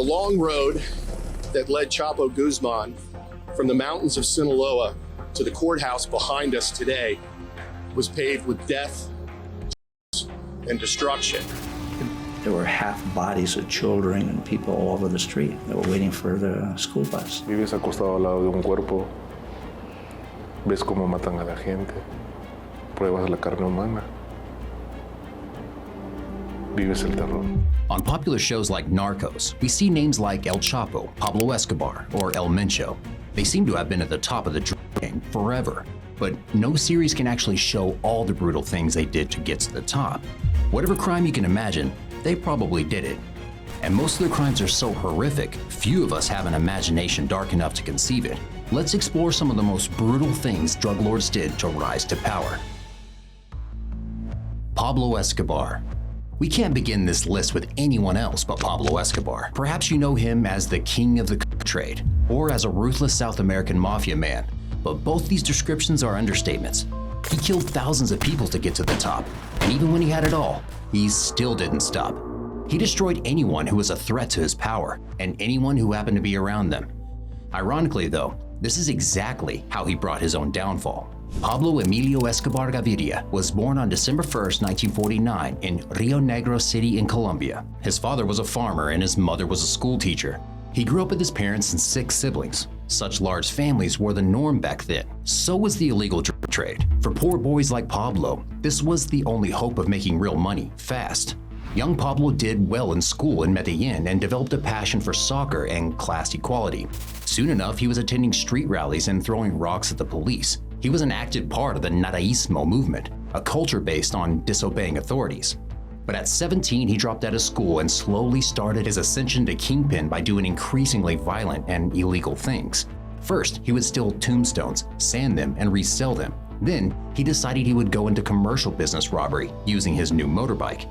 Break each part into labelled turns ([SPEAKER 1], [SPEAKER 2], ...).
[SPEAKER 1] The long road that led Chapo Guzman from the mountains of Sinaloa to the courthouse behind us today was paved with death and destruction.
[SPEAKER 2] There were half bodies of children and people all over the street that were waiting for the school bus.
[SPEAKER 3] Vives acostado al lado de un cuerpo, ves cómo matan a la gente, pruebas la carne humana, vives el terror.
[SPEAKER 4] On popular shows like Narcos, we see names like El Chapo, Pablo Escobar, or El Mencho. They seem to have been at the top of the drug game forever, but no series can actually show all the brutal things they did to get to the top. Whatever crime you can imagine, they probably did it. And most of the crimes are so horrific, few of us have an imagination dark enough to conceive it. Let's explore some of the most brutal things drug lords did to rise to power. Pablo Escobar. We can't begin this list with anyone else but Pablo Escobar. Perhaps you know him as the king of the trade, or as a ruthless South American mafia man, but both these descriptions are understatements. He killed thousands of people to get to the top, and even when he had it all, he still didn't stop. He destroyed anyone who was a threat to his power, and anyone who happened to be around them. Ironically though, this is exactly how he brought his own downfall. Pablo Emilio Escobar Gaviria was born on December 1st, 1949 in Rio Negro City in Colombia. His father was a farmer and his mother was a school teacher. He grew up with his parents and 6 siblings. Such large families were the norm back then. So was the illegal drug trade. For poor boys like Pablo, this was the only hope of making real money, fast. Young Pablo did well in school in Medellin and developed a passion for soccer and class equality. Soon enough, he was attending street rallies and throwing rocks at the police. He was an active part of the Nadaísmo movement, a culture based on disobeying authorities. But at 17, he dropped out of school and slowly started his ascension to kingpin by doing increasingly violent and illegal things. First, he would steal tombstones, sand them, and resell them. Then, he decided he would go into commercial business robbery using his new motorbike.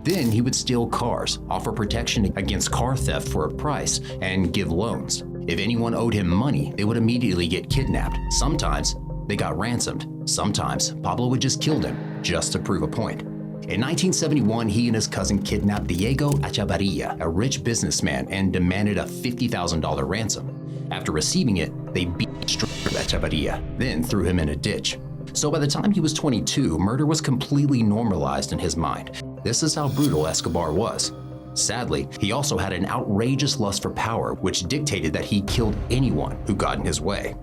[SPEAKER 4] Then he would steal cars, offer protection against car theft for a price, and give loans. If anyone owed him money, they would immediately get kidnapped. Sometimes, they got ransomed. Sometimes, Pablo would just kill them, just to prove a point. In 1971, he and his cousin kidnapped Diego Echevarria, a rich businessman, and demanded a $50,000 ransom. After receiving it, they beat Echevarria, then threw him in a ditch. So by the time he was 22, murder was completely normalized in his mind. This is how brutal Escobar was. Sadly, he also had an outrageous lust for power, which dictated that he killed anyone who got in his way.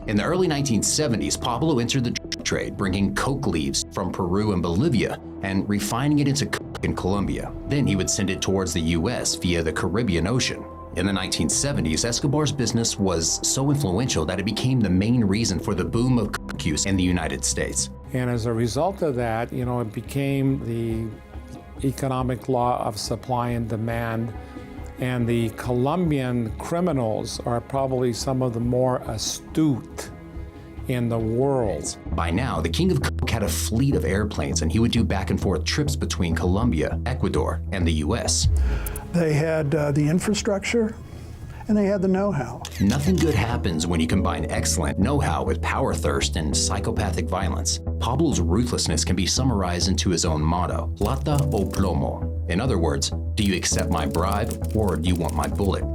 [SPEAKER 4] In the early 1970s, Pablo entered the drug trade, bringing coke leaves from Peru and Bolivia and refining it into coke in Colombia. Then he would send it towards the US via the Caribbean Ocean. In the 1970s, Escobar's business was so influential that it became the main reason for the boom of coke use in the United States.
[SPEAKER 5] And as a result of that, it became the economic law of supply and demand. And the Colombian criminals are probably some of the more astute in the world.
[SPEAKER 4] By now, the king of coke had a fleet of airplanes, and he would do back and forth trips between Colombia, Ecuador, and the US.
[SPEAKER 6] They had the infrastructure, and they had the know-how.
[SPEAKER 4] Nothing good happens when you combine excellent know-how with power thirst and psychopathic violence. Pablo's ruthlessness can be summarized into his own motto, plata o plomo. In other words, do you accept my bribe or do you want my bullet?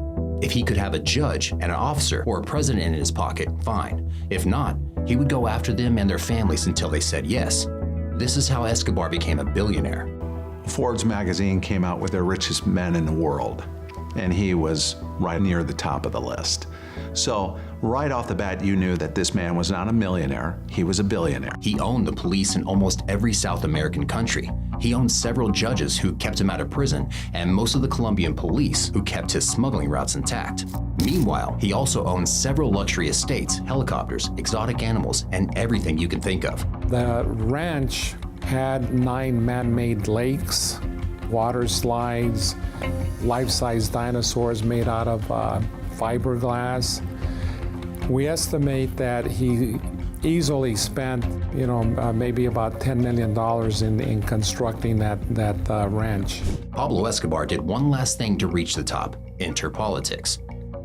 [SPEAKER 4] If he could have a judge and an officer or a president in his pocket, fine. If not, he would go after them and their families until they said yes. This is how Escobar became a billionaire.
[SPEAKER 7] Forbes magazine came out with their richest men in the world, and he was right near the top of the list. So right off the bat, you knew that this man was not a millionaire, he was a billionaire.
[SPEAKER 4] He owned the police in almost every South American country. He owned several judges who kept him out of prison, and most of the Colombian police who kept his smuggling routes intact. Meanwhile, he also owned several luxury estates, helicopters, exotic animals, and everything you can think of.
[SPEAKER 5] The ranch had 9 man-made lakes, water slides, life-size dinosaurs made out of fiberglass. We estimate that he easily spent, maybe about $10 million in constructing that ranch.
[SPEAKER 4] Pablo Escobar did one last thing to reach the top: enter politics.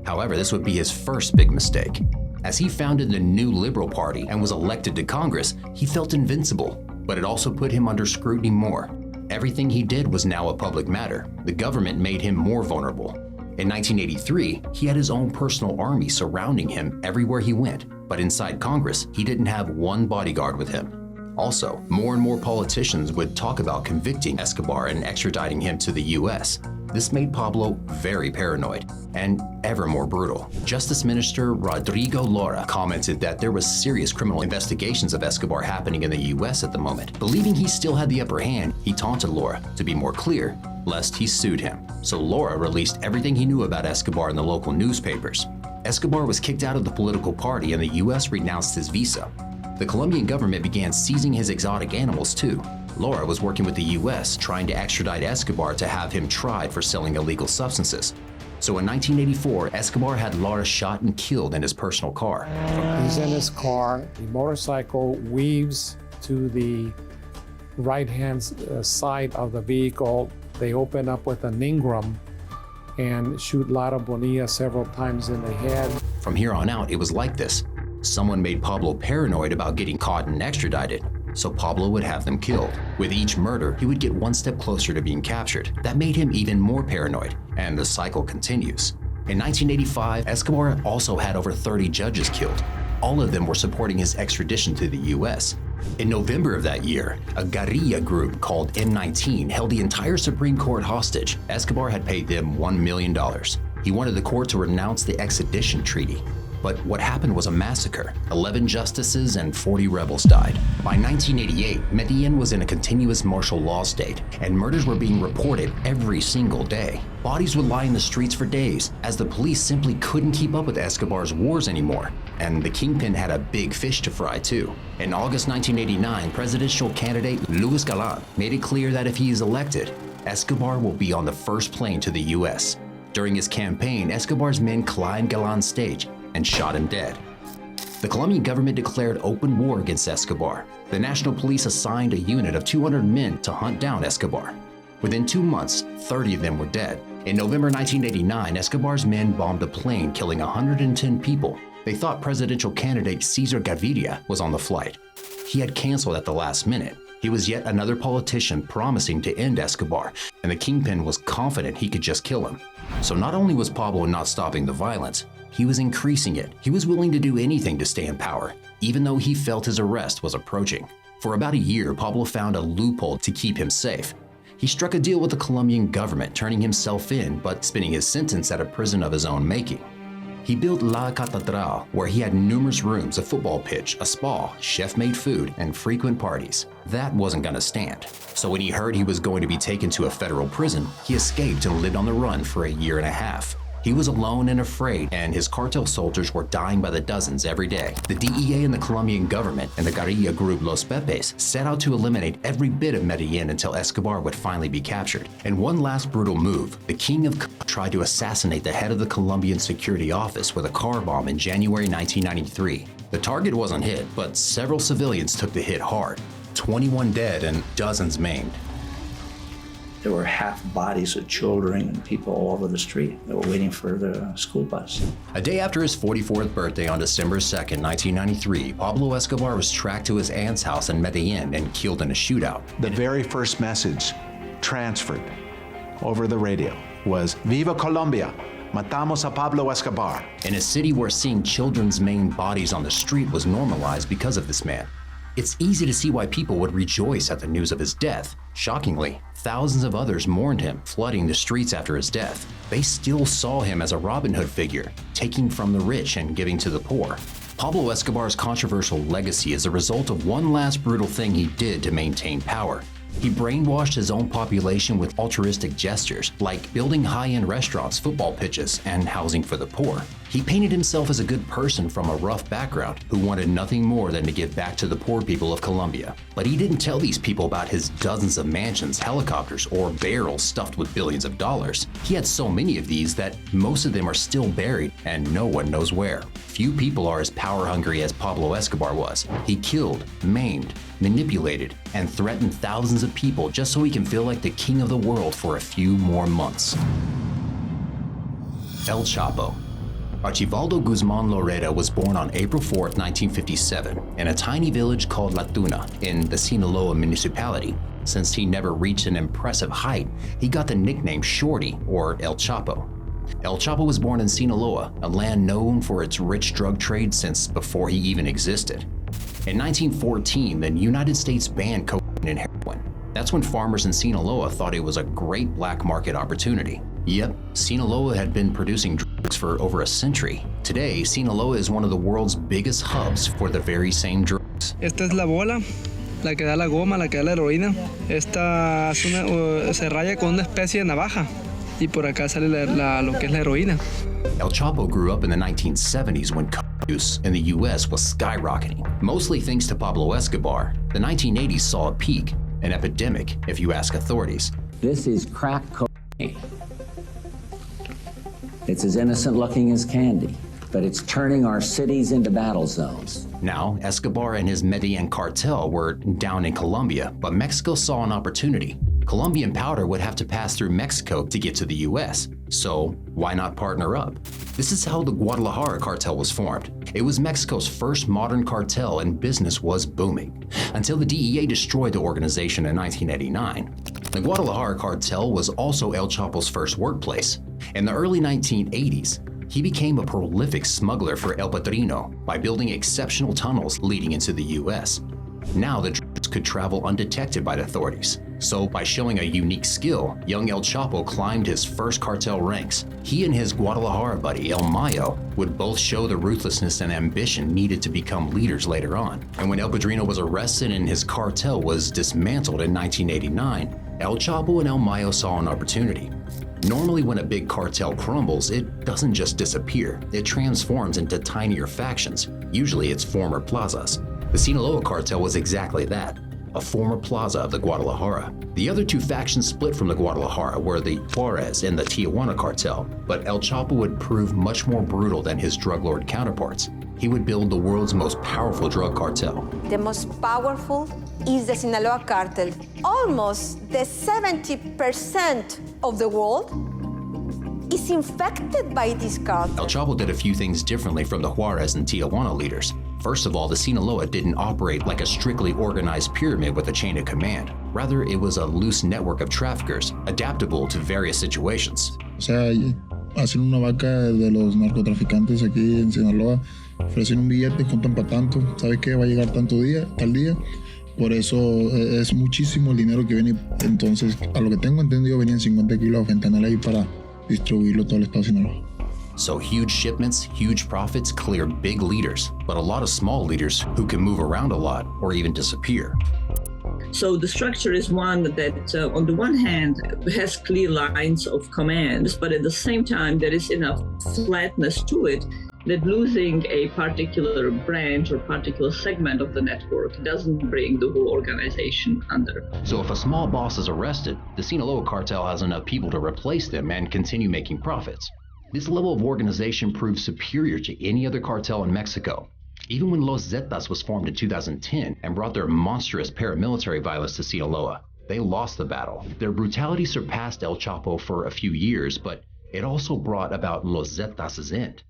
[SPEAKER 4] However, this would be his first big mistake. As he founded the New Liberal Party and was elected to Congress, he felt invincible, but it also put him under scrutiny more. Everything he did was now a public matter. The government made him more vulnerable. In 1983, he had his own personal army surrounding him everywhere he went, but inside Congress, he didn't have one bodyguard with him. Also, more and more politicians would talk about convicting Escobar and extraditing him to the US. This made Pablo very paranoid and ever more brutal. Justice Minister Rodrigo Lora commented that there was serious criminal investigations of Escobar happening in the US at the moment. Believing he still had the upper hand, he taunted Lora to be more clear, lest he sued him. So Lora released everything he knew about Escobar in the local newspapers. Escobar was kicked out of the political party and the US renounced his visa. The Colombian government began seizing his exotic animals too. Lora was working with the US trying to extradite Escobar to have him tried for selling illegal substances. So in 1984, Escobar had Lora shot and killed in his personal car.
[SPEAKER 5] He's in his car, the motorcycle weaves to the right-hand side of the vehicle. They open up with an Ingram and shoot Lara Bonilla several times in the head.
[SPEAKER 4] From here on out, it was like this. Someone made Pablo paranoid about getting caught and extradited, so Pablo would have them killed. With each murder, he would get one step closer to being captured. That made him even more paranoid, and the cycle continues. In 1985, Escobar also had over 30 judges killed. All of them were supporting his extradition to the US. In November of that year, a guerrilla group called M19 held the entire Supreme Court hostage. Escobar had paid them $1 million. He wanted the court to renounce the extradition treaty. But what happened was a massacre. 11 justices and 40 rebels died. By 1988, Medellin was in a continuous martial law state, and murders were being reported every single day. Bodies would lie in the streets for days, as the police simply couldn't keep up with Escobar's wars anymore. And the kingpin had a big fish to fry too. In August 1989, presidential candidate Luis Galan made it clear that if he is elected, Escobar will be on the first plane to the US. During his campaign, Escobar's men climbed Galan's stage and shot him dead. The Colombian government declared open war against Escobar. The National Police assigned a unit of 200 men to hunt down Escobar. Within 2 months, 30 of them were dead. In November 1989, Escobar's men bombed a plane, killing 110 people. They thought presidential candidate Cesar Gaviria was on the flight. He had canceled at the last minute. He was yet another politician promising to end Escobar, and the kingpin was confident he could just kill him. So not only was Pablo not stopping the violence, he was increasing it. He was willing to do anything to stay in power, even though he felt his arrest was approaching. For about a year, Pablo found a loophole to keep him safe. He struck a deal with the Colombian government, turning himself in, but spending his sentence at a prison of his own making. He built La Catedral, where he had numerous rooms, a football pitch, a spa, chef-made food, and frequent parties. That wasn't gonna stand. So when he heard he was going to be taken to a federal prison, he escaped and lived on the run for a year and a half. He was alone and afraid, and his cartel soldiers were dying by the dozens every day. The DEA and the Colombian government and the guerrilla group Los Pepes set out to eliminate every bit of Medellin until Escobar would finally be captured. In one last brutal move, the king of tried to assassinate the head of the Colombian security office with a car bomb in January 1993. The target wasn't hit, but several civilians took the hit hard. 21 dead and dozens maimed.
[SPEAKER 2] There were half bodies of children and people all over the street that were waiting for the school bus.
[SPEAKER 4] A day after his 44th birthday on December 2nd, 1993, Pablo Escobar was tracked to his aunt's house in Medellin and killed in a shootout.
[SPEAKER 7] The very first message transferred over the radio was, "Viva Colombia! Matamos a Pablo Escobar."
[SPEAKER 4] In a city where seeing children's maimed bodies on the street was normalized because of this man. It's easy to see why people would rejoice at the news of his death. Shockingly, thousands of others mourned him, flooding the streets after his death. They still saw him as a Robin Hood figure, taking from the rich and giving to the poor. Pablo Escobar's controversial legacy is a result of one last brutal thing he did to maintain power. He brainwashed his own population with altruistic gestures, like building high-end restaurants, football pitches, and housing for the poor. He painted himself as a good person from a rough background who wanted nothing more than to give back to the poor people of Colombia. But he didn't tell these people about his dozens of mansions, helicopters, or barrels stuffed with billions of dollars. He had so many of these that most of them are still buried and no one knows where. Few people are as power-hungry as Pablo Escobar was. He killed, maimed, manipulated, and threatened thousands of people just so he can feel like the king of the world for a few more months. El Chapo. Archibaldo Guzman Loretta was born on April 4, 1957, in a tiny village called La Tuna in the Sinaloa municipality. Since he never reached an impressive height, he got the nickname Shorty or El Chapo. El Chapo was born in Sinaloa, a land known for its rich drug trade since before he even existed. In 1914, the United States banned cocaine and heroin. That's when farmers in Sinaloa thought it was a great black market opportunity. Yep, Sinaloa had been producing drugs for over a century. Today, Sinaloa is one of the world's biggest hubs for the very same drugs.
[SPEAKER 8] Esta es la bola, la que da la goma, la que da la heroína. Esta se raya con una especie de navaja y por acá sale lo que es la heroína.
[SPEAKER 4] El Chapo grew up in the 1970s when coke use in the US was skyrocketing, mostly thanks to Pablo Escobar. The 1980s saw a peak, an epidemic, if you ask authorities.
[SPEAKER 9] This is crack cocaine. It's as innocent looking as candy, but it's turning our cities into battle zones.
[SPEAKER 4] Now, Escobar and his Medellin cartel were down in Colombia, but Mexico saw an opportunity. Colombian powder would have to pass through Mexico to get to the US, so why not partner up? This is how the Guadalajara cartel was formed. It was Mexico's first modern cartel and business was booming, until the DEA destroyed the organization in 1989. The Guadalajara cartel was also El Chapo's first workplace. In the early 1980s, he became a prolific smuggler for El Padrino by building exceptional tunnels leading into the US. Now the drugs could travel undetected by the authorities. So by showing a unique skill, young El Chapo climbed his first cartel ranks. He and his Guadalajara buddy, El Mayo, would both show the ruthlessness and ambition needed to become leaders later on. And when El Padrino was arrested and his cartel was dismantled in 1989, El Chapo and El Mayo saw an opportunity. Normally when a big cartel crumbles, it doesn't just disappear. It transforms into tinier factions. Usually it's former plazas. The Sinaloa cartel was exactly that, a former plaza of the Guadalajara. The other two factions split from the Guadalajara were the Juarez and the Tijuana cartel, but El Chapo would prove much more brutal than his drug lord counterparts. He would build the world's most powerful drug cartel.
[SPEAKER 10] The most powerful is the Sinaloa cartel. Almost the 70% of the world is infected by this cartel.
[SPEAKER 4] El Chapo did a few things differently from the Juarez and Tijuana leaders. First of all, the Sinaloa didn't operate like a strictly organized pyramid with a chain of command. Rather, it was a loose network of traffickers, adaptable to various situations.
[SPEAKER 11] O sea, hacen una vaca de los narcotraficantes aquí en Sinaloa, ofrecen un billete, juntan para tanto, ¿sabe qué? Va a llegar tanto día, tal día. Por eso es muchísimo el dinero que viene. Entonces, a lo que tengo entendido, venían 50 kilos de fentanil ahí para distribuirlo todo el estado de Sinaloa.
[SPEAKER 4] So huge shipments, huge profits clear big leaders, but a lot of small leaders who can move around a lot or even disappear.
[SPEAKER 12] So the structure is one that, on the one hand, has clear lines of commands, but at the same time, there is enough flatness to it that losing a particular branch or particular segment of the network doesn't bring the whole organization under.
[SPEAKER 4] So if a small boss is arrested, the Sinaloa cartel has enough people to replace them and continue making profits. This level of organization proved superior to any other cartel in Mexico. Even when Los Zetas was formed in 2010 and brought their monstrous paramilitary violence to Sinaloa, they lost the battle. Their brutality surpassed El Chapo for a few years, but it also brought about Los Zetas' end.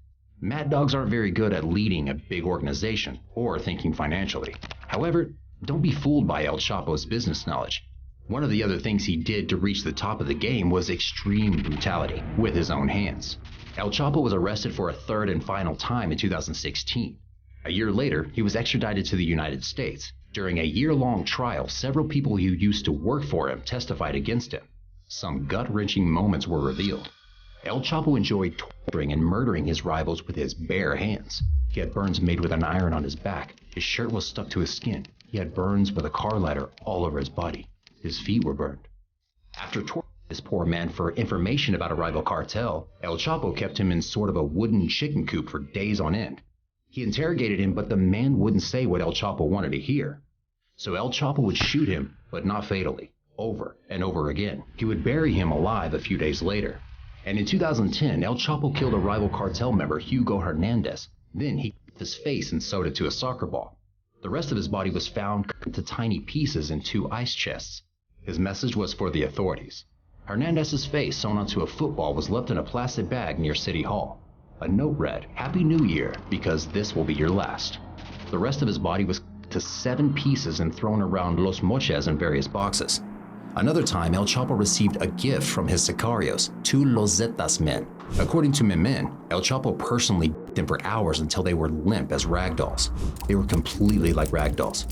[SPEAKER 4] Mad dogs aren't very good at leading a big organization or thinking financially. However, don't be fooled by El Chapo's business knowledge. One of the other things he did to reach the top of the game was extreme brutality with his own hands. El Chapo was arrested for a third and final time in 2016. A year later, he was extradited to the United States. During a year-long trial, several people who used to work for him testified against him. Some gut-wrenching moments were revealed. El Chapo enjoyed torturing and murdering his rivals with his bare hands. He had burns made with an iron on his back. His shirt was stuck to his skin. He had burns with a car lighter all over his body. His feet were burned. After torturing this poor man for information about a rival cartel, El Chapo kept him in sort of a wooden chicken coop for days on end. He interrogated him, but the man wouldn't say what El Chapo wanted to hear. So El Chapo would shoot him, but not fatally, over and over again. He would bury him alive a few days later. And in 2010, El Chapo killed a rival cartel member, Hugo Hernandez. Then he cut his face and sewed it to a soccer ball. The rest of his body was found cut into tiny pieces in 2 ice chests. His message was for the authorities. Hernandez's face sewn onto a football was left in a plastic bag near City Hall. A note read, "Happy New Year, because this will be your last." The rest of his body was cut to 7 pieces and thrown around Los Moches in various boxes. Another time, El Chapo received a gift from his sicarios, 2 Los Zetas men. According to men, El Chapo personally beat them for hours until they were limp as ragdolls. They were completely like ragdolls.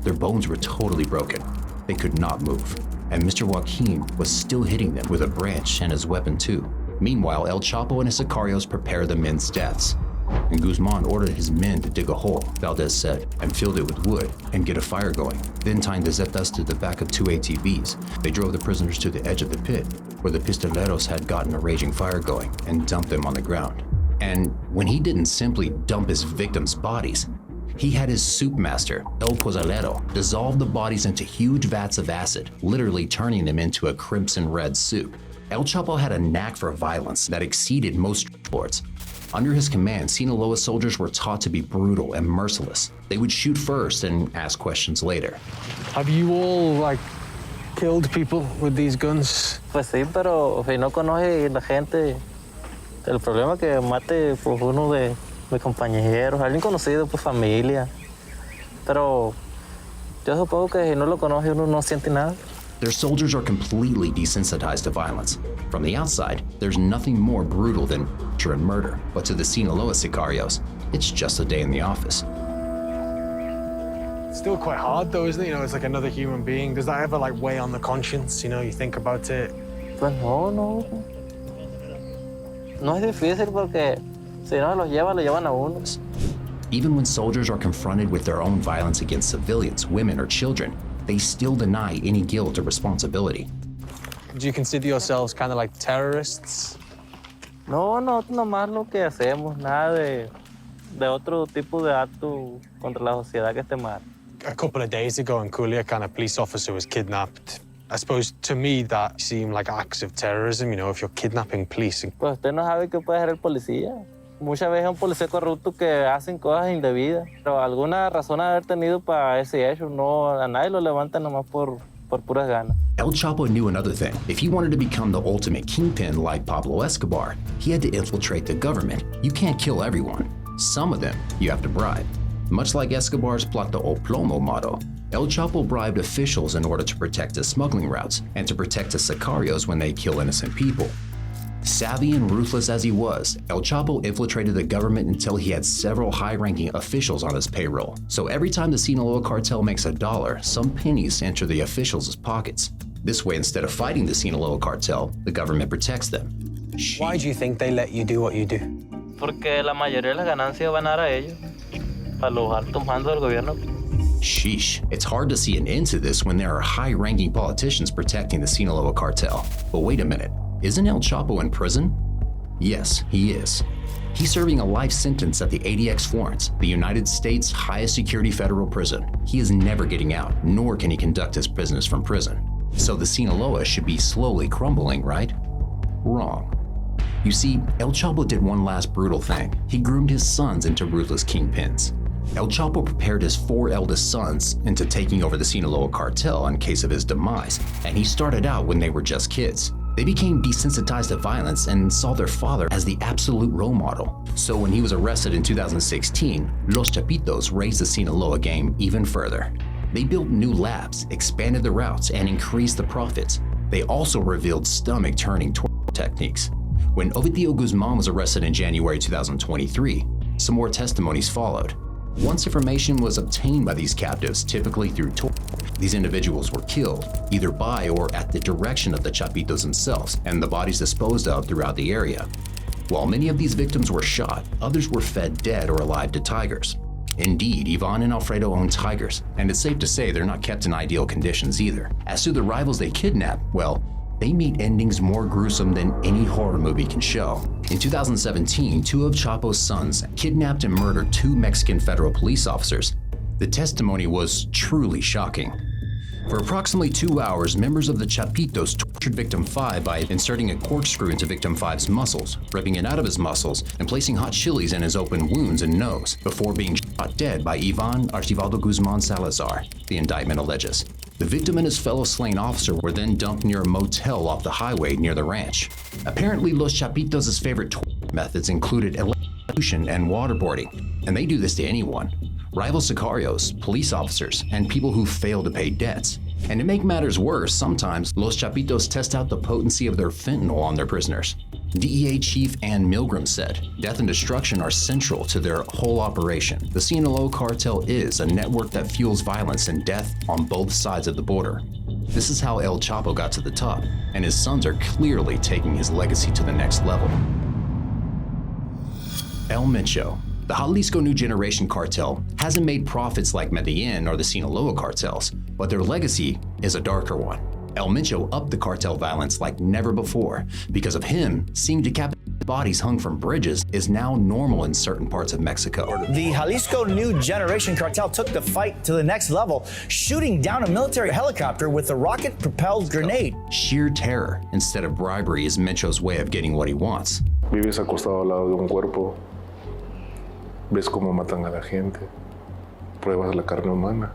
[SPEAKER 4] Their bones were totally broken. They could not move. And Mr. Joaquin was still hitting them with a branch and his weapon too. Meanwhile, El Chapo and his sicarios prepared the men's deaths. And Guzman ordered his men to dig a hole, Valdez said, and filled it with wood and get a fire going. Then tying the Zetas to the back of 2 ATVs, they drove the prisoners to the edge of the pit, where the pistoleros had gotten a raging fire going, and dumped them on the ground. And when he didn't simply dump his victims' bodies, he had his soup master, El Pozolero, dissolve the bodies into huge vats of acid, literally turning them into a crimson red soup. El Chapo had a knack for violence that exceeded most lords. Under his command, Sinaloa soldiers were taught to be brutal and merciless. They would shoot first and ask questions later.
[SPEAKER 13] Have you all, killed people with these guns?
[SPEAKER 14] Pues sí, pero si no conoce la gente, el problema es que mate pues, uno de mis compañeros, alguien conocido, pues familia. Pero yo supongo que si no lo conoce uno no siente nada.
[SPEAKER 4] Their soldiers are completely desensitized to violence. From the outside, there's nothing more brutal than torture and murder, but to the Sinaloa sicarios, it's just a day in the office.
[SPEAKER 13] It's still quite hard though, isn't it? It's like another human being. Does that ever weigh on the conscience? You think about it?
[SPEAKER 14] Pues no. No es difícil porque si no lo llevan a uno.
[SPEAKER 4] Even when soldiers are confronted with their own violence against civilians, women, or children, they still deny any guilt or responsibility.
[SPEAKER 13] Do you consider yourselves kind of like terrorists?
[SPEAKER 14] No, nomás lo que hacemos, nada de otro tipo de acto contra la sociedad que esté mal.
[SPEAKER 13] A couple of days ago in Culiacan, a police officer was kidnapped. I suppose to me that seemed like acts of terrorism, if you're kidnapping police.
[SPEAKER 14] Pues usted no sabe qué puede hacer el policía. Muchas veces es un policía corrupto que hacen cosas indebidas, pero alguna razón haber tenido para ese hecho, no a nadie lo levanta nomás por puras ganas.
[SPEAKER 4] El Chapo knew another thing. If he wanted to become the ultimate kingpin like Pablo Escobar, he had to infiltrate the government. You can't kill everyone. Some of them you have to bribe. Much like Escobar's Plata o Plomo motto, El Chapo bribed officials in order to protect his smuggling routes and to protect his sicarios when they kill innocent people. Savvy and ruthless as he was, El Chapo infiltrated the government until he had several high-ranking officials on his payroll. So every time the Sinaloa cartel makes $1, some pennies enter the officials' pockets. This way, instead of fighting the Sinaloa cartel, the government protects them.
[SPEAKER 13] Why do you think they let you do what you do?
[SPEAKER 14] Porque la mayoría de las ganancias van a ellos, para los altos mandos del gobierno.
[SPEAKER 4] Sheesh, it's hard to see an end to this when there are high-ranking politicians protecting the Sinaloa cartel. But wait a minute. Isn't El Chapo in prison? Yes, he is. He's serving a life sentence at the ADX Florence, the United States' highest security federal prison. He is never getting out, nor can he conduct his business from prison. So the Sinaloa should be slowly crumbling, right? Wrong. You see, El Chapo did one last brutal thing. He groomed his sons into ruthless kingpins. El Chapo prepared his 4 eldest sons into taking over the Sinaloa cartel in case of his demise, and he started out when they were just kids. They became desensitized to violence and saw their father as the absolute role model. So when he was arrested in 2016, Los Chapitos raised the Sinaloa game even further. They built new labs, expanded the routes, and increased the profits. They also revealed stomach-turning torture techniques. When Ovidio Guzman was arrested in January 2023, some more testimonies followed. Once information was obtained by these captives, typically through torture, these individuals were killed, either by or at the direction of the Chapitos themselves, and the bodies disposed of throughout the area. While many of these victims were shot, others were fed dead or alive to tigers. Indeed, Ivan and Alfredo own tigers, and it's safe to say they're not kept in ideal conditions either. As to the rivals they kidnap, well, they meet endings more gruesome than any horror movie can show. In 2017, 2 of Chapo's sons kidnapped and murdered 2 Mexican federal police officers. The testimony was truly shocking. For approximately 2 hours, members of the Chapitos tortured victim 5 by inserting a corkscrew into victim 5's muscles, ripping it out of his muscles, and placing hot chilies in his open wounds and nose, before being shot dead by Ivan Archibaldo Guzman Salazar, the indictment alleges. The victim and his fellow slain officer were then dumped near a motel off the highway near the ranch. Apparently, Los Chapitos' favorite torture methods included electrocution and waterboarding, and they do this to anyone. Rival sicarios, police officers, and people who fail to pay debts. And to make matters worse, sometimes Los Chapitos test out the potency of their fentanyl on their prisoners. DEA Chief Ann Milgram said, death and destruction are central to their whole operation. The Sinaloa cartel is a network that fuels violence and death on both sides of the border. This is how El Chapo got to the top, and his sons are clearly taking his legacy to the next level. El Mencho. The Jalisco New Generation cartel hasn't made profits like Medellin or the Sinaloa cartels, but their legacy is a darker one. El Mencho upped the cartel violence like never before. Because of him, seeing decapitated bodies hung from bridges is now normal in certain parts of Mexico.
[SPEAKER 15] The Jalisco New Generation cartel took the fight to the next level, shooting down a military helicopter with a rocket-propelled grenade.
[SPEAKER 4] Sheer terror instead of bribery is Mencho's way of getting what he wants.
[SPEAKER 3] Vives acostado al lado de un cuerpo, ves cómo matan a la gente, pruebas la carne humana.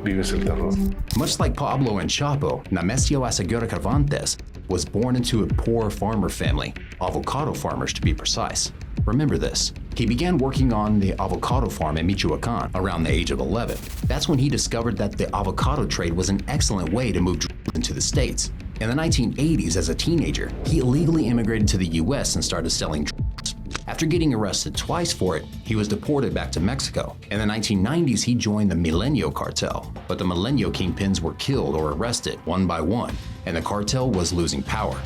[SPEAKER 3] Vives el terror.
[SPEAKER 4] Much like Pablo and Chapo, Nemesio Asegura Cervantes was born into a poor farmer family, avocado farmers to be precise. Remember this. He began working on the avocado farm in Michoacan around the age of 11. That's when he discovered that the avocado trade was an excellent way to move drugs into the States. In the 1980s, as a teenager, he illegally immigrated to the US and started selling drugs. After getting arrested twice for it, he was deported back to Mexico. In the 1990s, he joined the Milenio cartel, but the Milenio kingpins were killed or arrested one by one, and the cartel was losing power.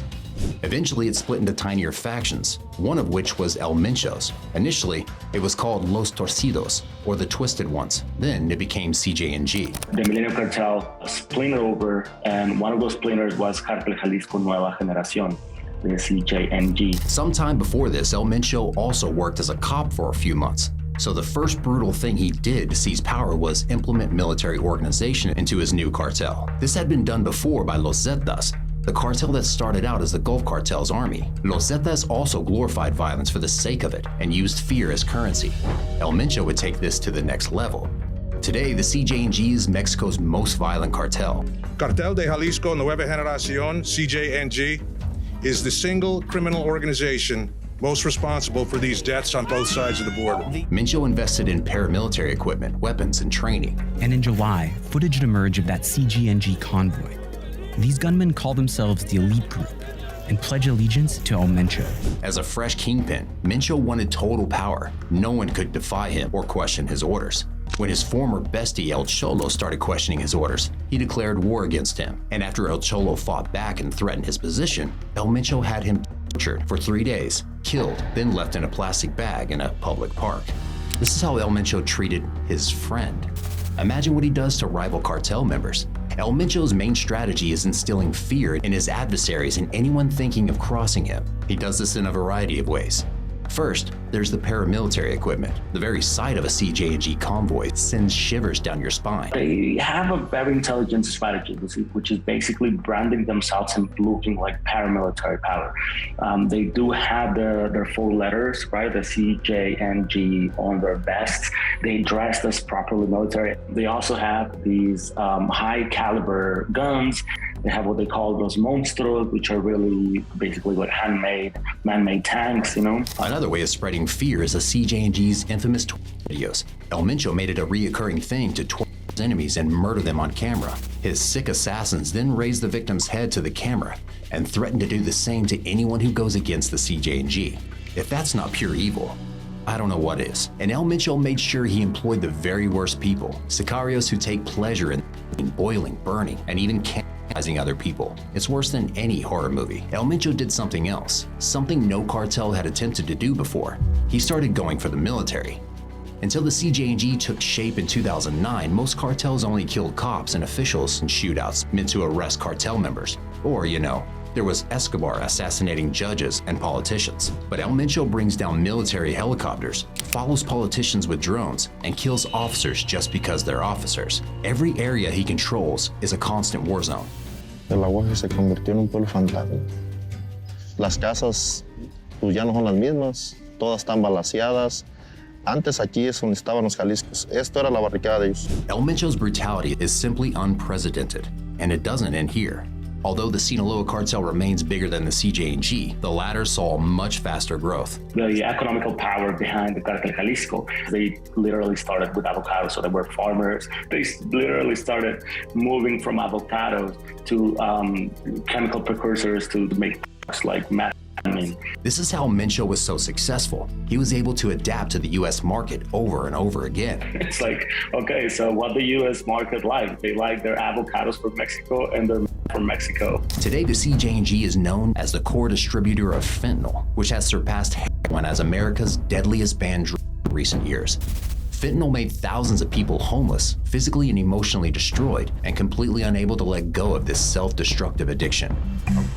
[SPEAKER 4] Eventually, it split into tinier factions, one of which was El Mencho's. Initially, it was called Los Torcidos, or the Twisted Ones. Then it became CJ&G.
[SPEAKER 16] The Milenio cartel splintered over, and one of those splinters was Cartel Jalisco Nueva Generación, the CJ&G.
[SPEAKER 4] Sometime before this, El Mencho also worked as a cop for a few months. So the first brutal thing he did to seize power was implement military organization into his new cartel. This had been done before by Los Zetas, the cartel that started out as the Gulf Cartel's army. Los Zetas also glorified violence for the sake of it and used fear as currency. El Mencho would take this to the next level. Today, the CJ&G is Mexico's most violent cartel.
[SPEAKER 17] Cartel de Jalisco Nueva Generación, CJ&G, is the single criminal organization most responsible for these deaths on both sides of the border.
[SPEAKER 4] Mencho invested in paramilitary equipment, weapons, and training.
[SPEAKER 18] And in July, footage would emerge of that CG&G convoy. These gunmen call themselves the Elite Group and pledge allegiance to El Mencho.
[SPEAKER 4] As a fresh kingpin, Mencho wanted total power. No one could defy him or question his orders. When his former bestie El Cholo started questioning his orders, he declared war against him. And after El Cholo fought back and threatened his position, El Mencho had him tortured for 3 days, killed, then left in a plastic bag in a public park. This is how El Mencho treated his friend. Imagine what he does to rival cartel members. El Mencho's main strategy is instilling fear in his adversaries and anyone thinking of crossing him. He does this in a variety of ways. First, there's the paramilitary equipment. The very sight of a CJ&G convoy sends shivers down your spine.
[SPEAKER 16] They have a very intelligent strategy, which is basically branding themselves and looking like paramilitary power. They do have their full letters, right? The CJ&G on their vests. They dress as properly military. They also have these high caliber guns. They have what they call those monstruos, which are really basically like man-made tanks, you know?
[SPEAKER 4] Another way of spreading fear is a CJ&G's infamous videos. El Mencho made it a reoccurring thing to torture his enemies and murder them on camera. His sick assassins then raise the victim's head to the camera and threaten to do the same to anyone who goes against the CJ&G. If that's not pure evil, I don't know what is. And El Mencho made sure he employed the very worst people, sicarios who take pleasure in boiling, burning, and even cannibalizing other people. It's worse than any horror movie. El Mencho did something else, something no cartel had attempted to do before. He started going for the military. Until the CJ&G took shape in 2009, most cartels only killed cops and officials in shootouts meant to arrest cartel members. Or, you know, there was Escobar assassinating judges and politicians. But El Mencho brings down military helicopters, follows politicians with drones, and kills officers just because they're officers. Every area he controls is a constant war zone.
[SPEAKER 19] El aguaje se convirtió en un pueblo fantasma. Las casas pues ya no son las mismas, todas están balaceadas. Antes aquí es donde estaban los Jaliscos. Esto era la barricada de ellos.
[SPEAKER 4] El Mencho's brutality is simply unprecedented, and it doesn't end here. Although the Sinaloa cartel remains bigger than the CJ&G, the latter saw much faster growth.
[SPEAKER 16] The economical power behind the Cartel Jalisco, they literally started with avocados, so they were farmers. They literally started moving from avocados to chemical precursors to make products like meth.
[SPEAKER 4] This is how Mencho was so successful. He was able to adapt to the US market over and over again.
[SPEAKER 16] It's like, okay, so what the US market like? They like their avocados from Mexico and their from Mexico.
[SPEAKER 4] Today, the CJ&G is known as the core distributor of fentanyl, which has surpassed heroin as America's deadliest banned drug in recent years. Fentanyl made thousands of people homeless, physically and emotionally destroyed, and completely unable to let go of this self-destructive addiction.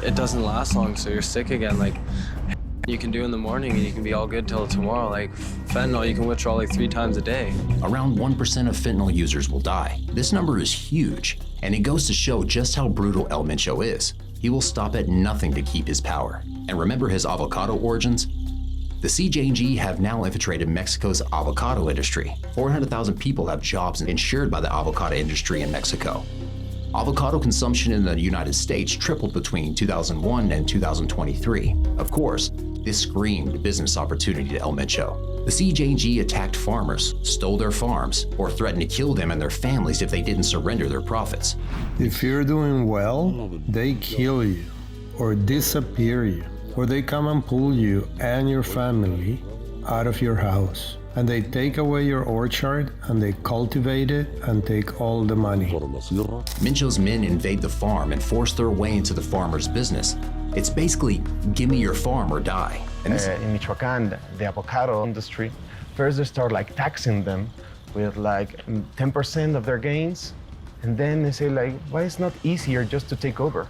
[SPEAKER 20] It doesn't last long, so you're sick again. Like, you can do in the morning and you can be all good till tomorrow. Like, fentanyl, you can withdraw like 3 times a day.
[SPEAKER 4] Around 1% of fentanyl users will die. This number is huge, and it goes to show just how brutal El Mencho is. He will stop at nothing to keep his power. And remember his avocado origins? The CJ&G have now infiltrated Mexico's avocado industry. 400,000 people have jobs insured by the avocado industry in Mexico. Avocado consumption in the United States tripled between 2001 and 2023. Of course, this screamed business opportunity to El Mencho. The CJ&G attacked farmers, stole their farms, or threatened to kill them and their families if they didn't surrender their profits.
[SPEAKER 21] If you're doing well, they kill you or disappear you, or they come and pull you and your family out of your house. And they take away your orchard and they cultivate it and take all the money.
[SPEAKER 4] Mencho's men invade the farm and force their way into the farmer's business. It's basically, give me your farm or die.
[SPEAKER 22] In Michoacán, the avocado industry, first they start like taxing them with like 10% of their gains. And then they say like, why it's not easier just to take over?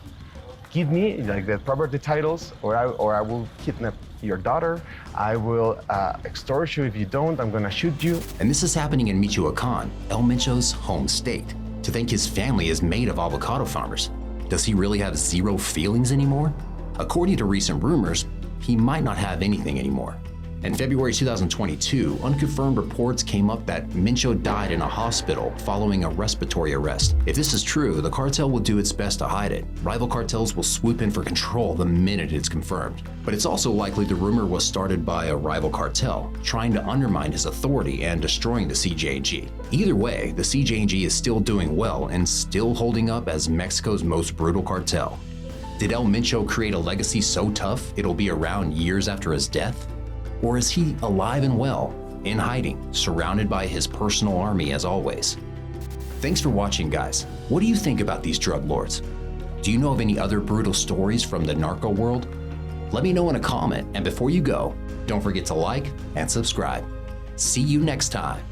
[SPEAKER 22] Give me like the property titles or I will kidnap your daughter. I will extort you if you don't. I'm gonna shoot you.
[SPEAKER 4] And this is happening in Michoacán, El Mencho's home state. To think his family is made of avocado farmers. Does he really have zero feelings anymore? According to recent rumors, he might not have anything anymore. In February 2022, unconfirmed reports came up that Mencho died in a hospital following a respiratory arrest. If this is true, the cartel will do its best to hide it. Rival cartels will swoop in for control the minute it's confirmed. But it's also likely the rumor was started by a rival cartel, trying to undermine his authority and destroying the CJ&G. Either way, the CJ&G is still doing well and still holding up as Mexico's most brutal cartel. Did El Mencho create a legacy so tough it'll be around years after his death? Or is he alive and well, in hiding, surrounded by his personal army as always? Thanks for watching, guys. What do you think about these drug lords? Do you know of any other brutal stories from the narco world? Let me know in a comment, and before you go, don't forget to like and subscribe. See you next time.